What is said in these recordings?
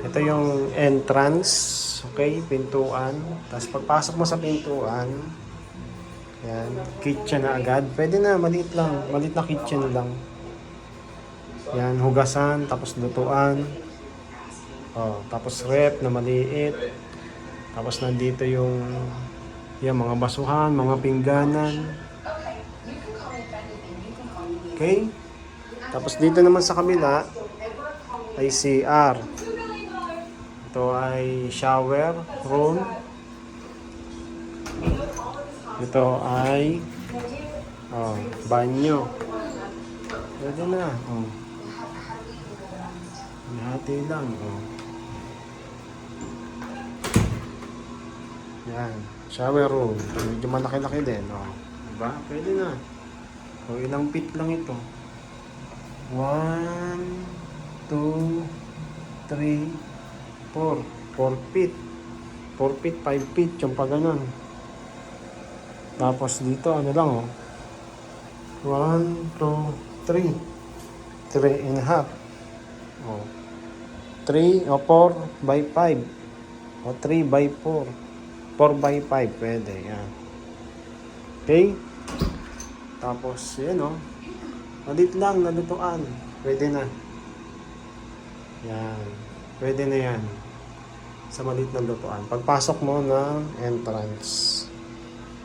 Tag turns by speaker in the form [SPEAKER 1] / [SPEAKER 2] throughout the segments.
[SPEAKER 1] Ito yung entrance, okay, pintuan. Tapos pagpasok mo sa pintuan, yan, kitchen na agad. Pwede na, maliit lang, maliit na kitchen lang. Yan, hugasan, tapos lutuan. Oh, tapos rep na maliit. Tapos nandito yung mga basuhan, mga pingganan. Okay? Tapos dito naman sa kabila ay CR. Ito ay shower room. Ito ay banyo. Pwede na. Hati lang. Yan. Shower room. Medyo malaki-laki din. Diba? Pwede na. Ilang feet lang ito. 1, 2, 3, 4. 4 feet. 4 feet, 5 feet. Yung pa ganun. Tapos dito, ano lang 1, 2, 3. 3 and a half. 3 o 4 by 5. O 3 by 4. 4 by 5. Pwede. Yan. Okay? Tapos, yan malit lang, nalutuan. Pwede na. Yan. Pwede na yan. Sa malit na lutuan. Pagpasok mo ng entrance.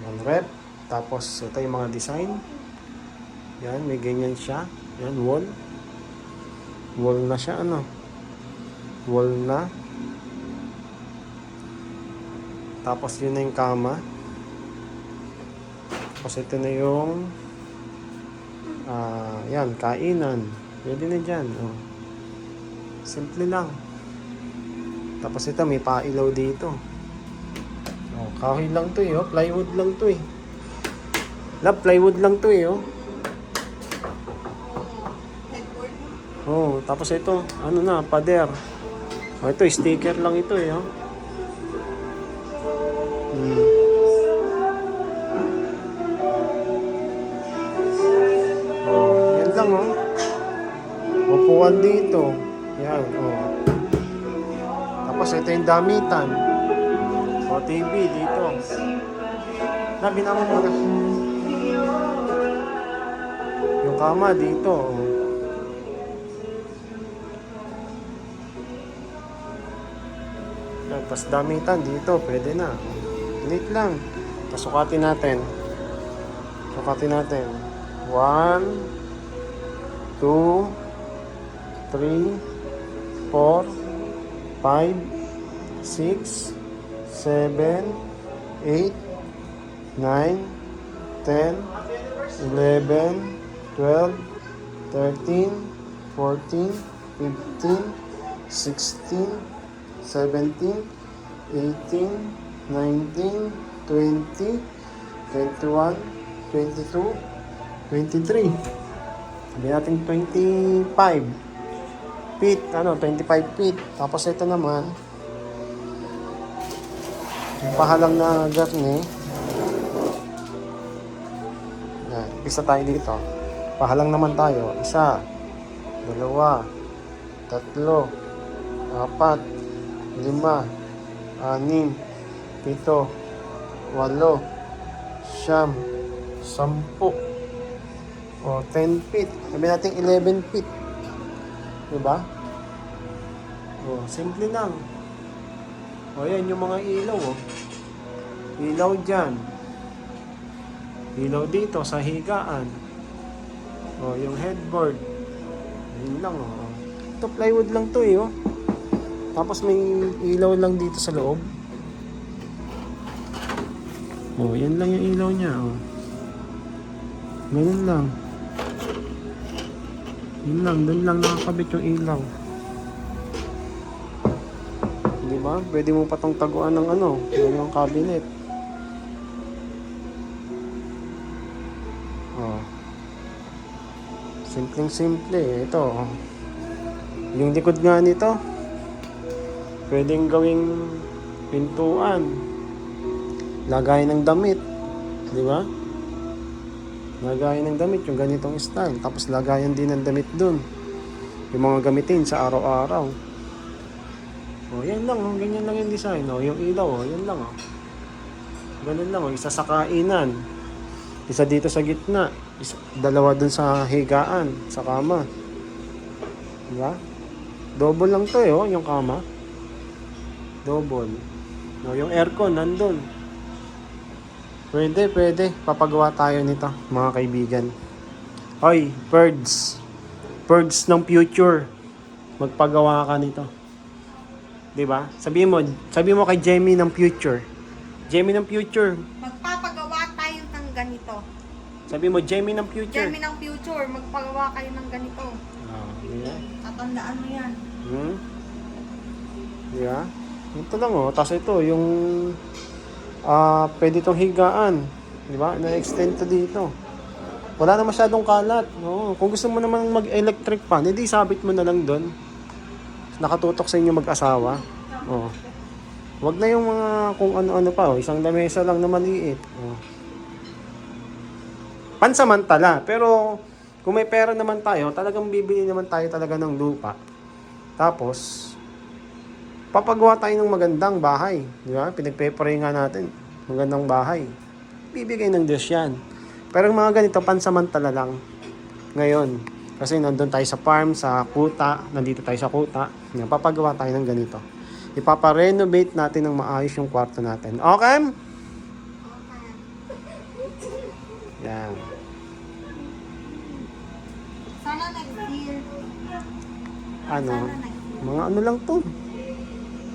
[SPEAKER 1] Yan, rep. Tapos, ito yung mga design. Yan, may ganyan siya. Yan, wall. Wall na siya, Wall na. Tapos, yun na yung kama. Tapos, ito na yung yan, kainan. Pwede na dyan. Simple lang. Tapos ito, may pailaw dito. Kahoy lang to plywood lang to plywood lang to tapos ito, pader. Ito, sticker lang ito yan lang upuan dito. Yan, Tapos ito yung damitan. TV dito. Binama mo na. Yung kama dito. Tapos damitan dito. Pwede na. Neat lang. Tapos sukatin natin. 1, 2, 3, 4, 5, 6, 7, 8, 9, 10, 11, 12, 13, 14, 15, 16, 17, 18, 19, 20, 21, 22, 23. Sabi natin 25 feet. 25 feet. Tapos ito naman, yung pahalang na garni. Yan, isa tayo dito. Pahalang naman tayo. 1, 2, 3, 4, 5, 6, 7, 8, 9, 10, 10 feet. Sabi natin 11 feet. Diba? Simple lang. Yan yung mga ilaw. Ilaw dyan. Ilaw dito sa higaan. Yung headboard. Yun lang. Ito plywood lang to Tapos may ilaw lang dito sa loob. Yan lang yung ilaw niya. Ganun lang. Yun lang, doon lang nakakabit yung ilaw. Diba? Pwede mo patong taguan ng yung cabinet. Simpleng-simple. Ito. Yung likod nga nito, pwedeng gawing pintuan. Lagay ng damit. Diba? Lagayan ng damit, yung ganitong style. Tapos lagayan din ng damit dun. Yung mga gamitin sa araw-araw. O, yan lang, oh. Ganyan lang yung design. O, yung ilaw, oh. Yan lang, oh. Ganun lang, oh. Isa sa kainan. Isa dito sa gitna. Dalawa dun sa higaan, sa kama. Diba? Double lang to, oh, yung kama. Double. No, yung aircon, nandun. Pwede, pwede. Papagawa tayo nito, mga kaibigan. Hoy, birds. Birds ng future. Magpagawa ka nito. 'Di ba? Sabi mo kay Jamie ng future. Jamie ng future.
[SPEAKER 2] Magpapagawa tayo ng ganito.
[SPEAKER 1] Sabi mo Jamie ng future.
[SPEAKER 2] Jamie ng future, magpagawa kayo ng ganito.
[SPEAKER 1] Yeah.
[SPEAKER 2] Tatandaan mo yan.
[SPEAKER 1] Yeah. Ito lang oh. Tapos ito, yung pwede itong higaan. 'Di ba? Na-extend to dito. Wala na masyadong kalat. Oo. Kung gusto mo naman mag-electric fan, edi sabit mo na lang doon. Nakatutok sa inyo mag-asawa. Oh. Wag na yung mga kung ano-ano pa. Oh. Isang lamesa lang na maliit. Oh. Pansamantala. Pero kung may pera naman tayo, talagang bibili naman tayo talaga ng lupa. Tapos, papagawa tayo ng magandang bahay. Di ba? Pinagpe-pray nga natin. Magandang bahay. Bibigay ng Diyos yan. Pero yung mga ganito, pansamantala lang. Ngayon, kasi nandun tayo sa farm, sa kuta, nandito tayo sa kuta, papagawa tayo ng ganito. Ipapa-renovate natin ng maayos yung kwarto natin. Okay? Yan.
[SPEAKER 2] Sana next year.
[SPEAKER 1] Ano?
[SPEAKER 2] Sana next year.
[SPEAKER 1] Mga ano lang to?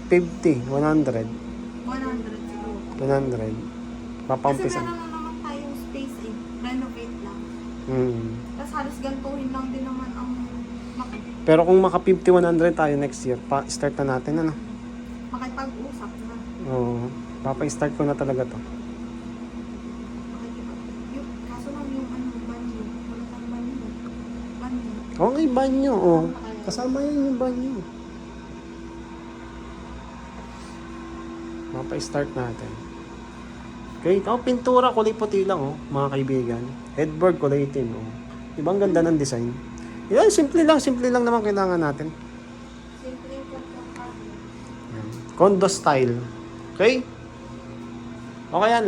[SPEAKER 1] 50, 100.
[SPEAKER 2] 100 siguro.
[SPEAKER 1] 100.
[SPEAKER 2] Kasi
[SPEAKER 1] Papaumpisa.
[SPEAKER 2] meron na naman tayong space eh. Renovate lang. Tapos halos gantuhin lang din naman ang
[SPEAKER 1] Pero kung maka 50, 100 tayo next year, start na natin, ano?
[SPEAKER 2] makipag-usap na.
[SPEAKER 1] Oo. Papa-start ko na talaga to.
[SPEAKER 2] Kaso lang yung banyo. Wala tayong banyo. Banyo.
[SPEAKER 1] Okay, banyo. Oh. Kasama yan yung banyo. Mapa-start natin. Okay, pintura kulay puti lang, oh, mga kaibigan. Headboard kulay itim, oh. Ibang ganda ng design. Yan, simple lang naman kailangan natin.
[SPEAKER 2] Simple yung
[SPEAKER 1] Condo style. Okay? Okay yan.